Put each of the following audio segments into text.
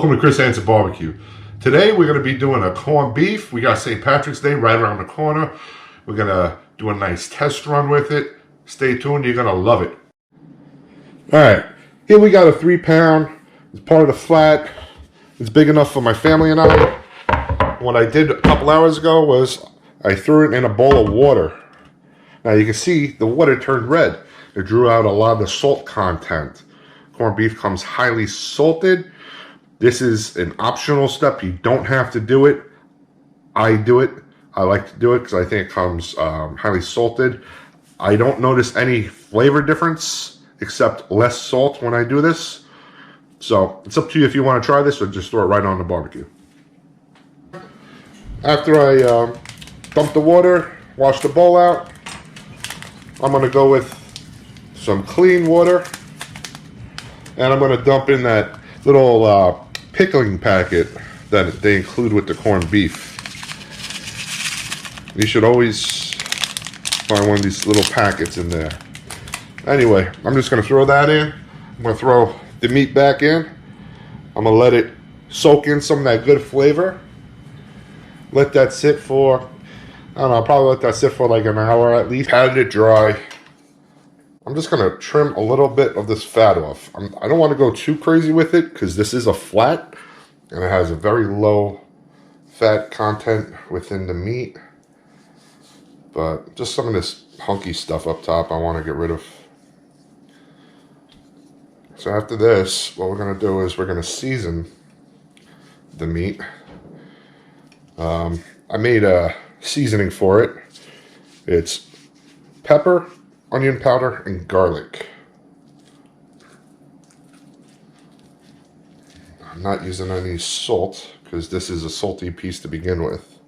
Welcome to Chris Hansen Barbecue. Today we're going to be doing a corned beef. We got St. Patrick's Day right around the corner. We're going to do a nice test run with it. Stay tuned, you're going to love it. Alright, here we got a 3-pound. It's part of the flat. It's big enough for my family and I. What I did a couple hours ago was I threw it in a bowl of water. Now you can see the water turned red. It drew out a lot of the salt content. Corned beef comes highly salted. This is an optional step. You don't have to do it. I do it. I like to do it because I think it comes highly salted. I don't notice any flavor difference except less salt when I do this. So it's up to you if you want to try this or just throw it right on the barbecue. After I dump the water, wash the bowl out, I'm going to go with some clean water. And I'm going to dump in that little pickling packet that they include with the corned beef. You should always find one of these little packets in there. Anyway, I'm just going to throw that in. I'm going to throw the meat back in. I'm going to let it soak in some of that good flavor. Let that sit for, I don't know, I'll probably let that sit for like an hour at least. Pat it dry. I'm just going to trim a little bit of this fat off. I don't want to go too crazy with it because this is a flat and it has a very low fat content within the meat. But just some of this hunky stuff up top I want to get rid of. So after this, what we're going to do is we're going to season the meat. I made a seasoning for it. It's pepper, onion powder, and garlic. I'm not using any salt because this is a salty piece to begin with.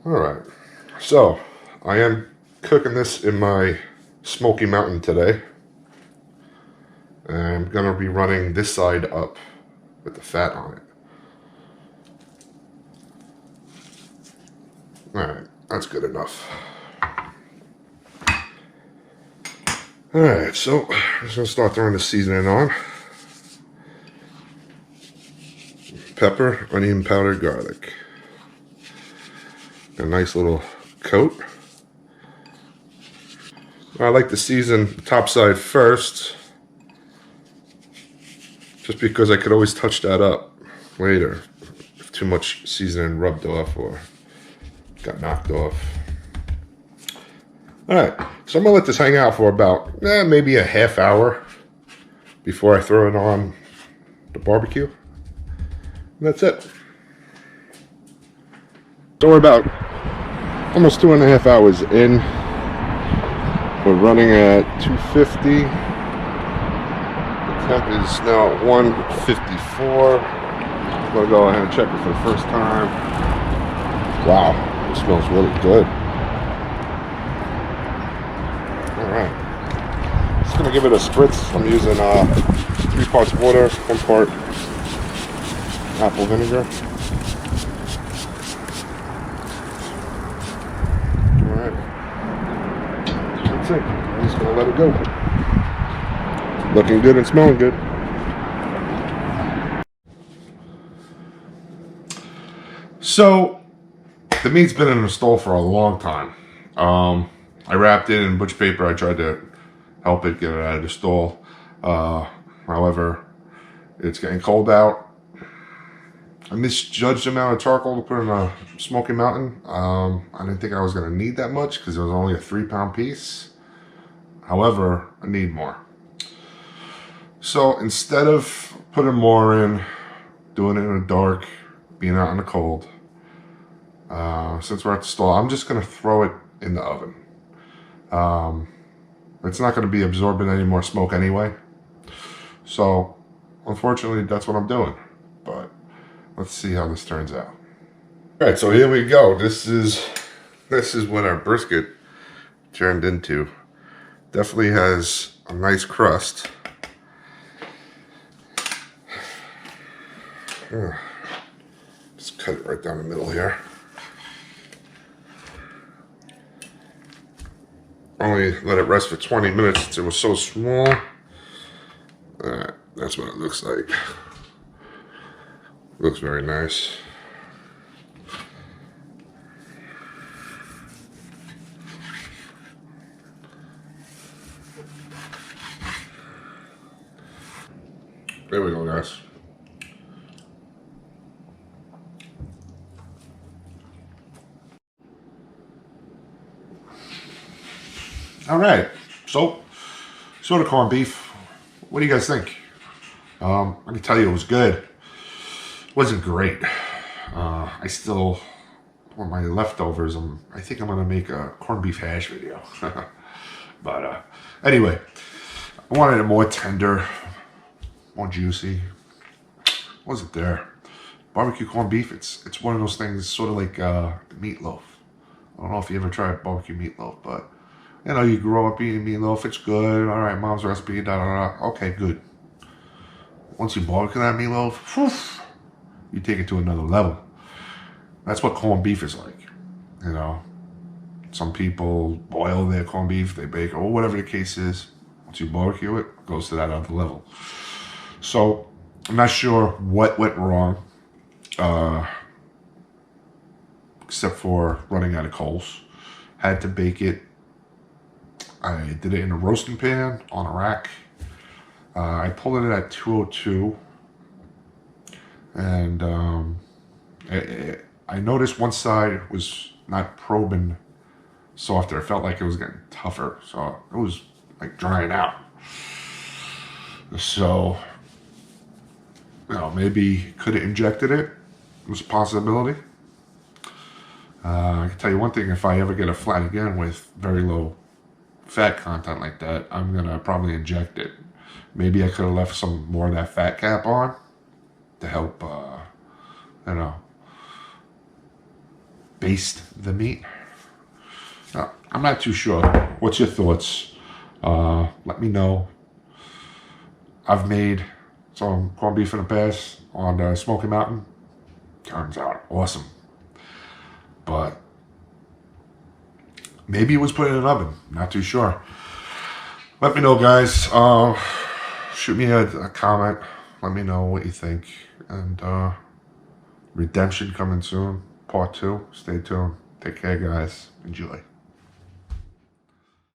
Alright, so I am cooking this in my Smoky Mountain today. And I'm going to be running this side up with the fat on it. Alright, that's good enough. Alright, so I'm just going to start throwing the seasoning on. Pepper, onion powder, garlic. A nice little coat. I like to season the top side first, just because I could always touch that up later if too much seasoning rubbed off or got knocked off. Alright, so I'm going to let this hang out for about maybe a half hour before I throw it on the barbecue. And that's it. So we're about almost 2.5 hours in. We're running at 250. The temp is now at 154. I'm going to go ahead and check it for the first time. Wow, it smells really good. Alright. Just going to give it a spritz. I'm using 3 parts water, 1 part apple vinegar. I'm just going to let it go. Looking good and smelling good. So, the meat's been in the stove for a long time. I wrapped it in butcher paper. I tried to help it get it out of the stall. However, it's getting cold out. I misjudged the amount of charcoal to put in a Smoky Mountain. I didn't think I was going to need that much because it was only a 3-pound piece. However, I need more. So instead of putting more in, doing it in the dark, being out in the cold, since we're at the stall, I'm just going to throw it in the oven. It's not going to be absorbing any more smoke anyway. So unfortunately, that's what I'm doing. But let's see how this turns out. All right, so here we go. This is what our brisket turned into. Definitely has a nice crust. Just cut it right down the middle here. Only let it rest for 20 minutes since it was so small. That's what it looks like. Looks very nice. There we go, guys. All right, so the corned beef. What do you guys think? I can tell you it was good. It wasn't great. I still, with my leftovers, I think I'm gonna make a corned beef hash video. But anyway, I wanted it more tender, more juicy. Wasn't there? Barbecue corned beef. It's one of those things, sort of like meatloaf. I don't know if you ever tried barbecue meatloaf, but you know, you grow up eating meatloaf. It's good. All right, mom's recipe. Da da da. Okay, good. Once you barbecue that meatloaf, whew, you take it to another level. That's what corned beef is like. You know, some people boil their corned beef, they bake it, or whatever the case is. Once you barbecue it, it goes to that other level. So I'm not sure what went wrong, except for running out of coals. Had to bake it. I did it in a roasting pan on a rack. I pulled it at 202, and I noticed one side was not probing softer. It felt like it was getting tougher, so it was like drying out. So, you know, maybe could have injected it. It was a possibility. I can tell you one thing: if I ever get a flat again with very low fat content like that, I'm gonna probably inject it. Maybe I could have left some more of that fat cap on to help, you know, baste the meat. I'm not too sure. What's your thoughts? Let me know. I've made some corned beef in the past on Smoky Mountain. Turns out awesome. But maybe it was put in an oven. Not too sure. Let me know, guys. Shoot me a comment. Let me know what you think. And Redemption coming soon. Part 2. Stay tuned. Take care, guys. Enjoy.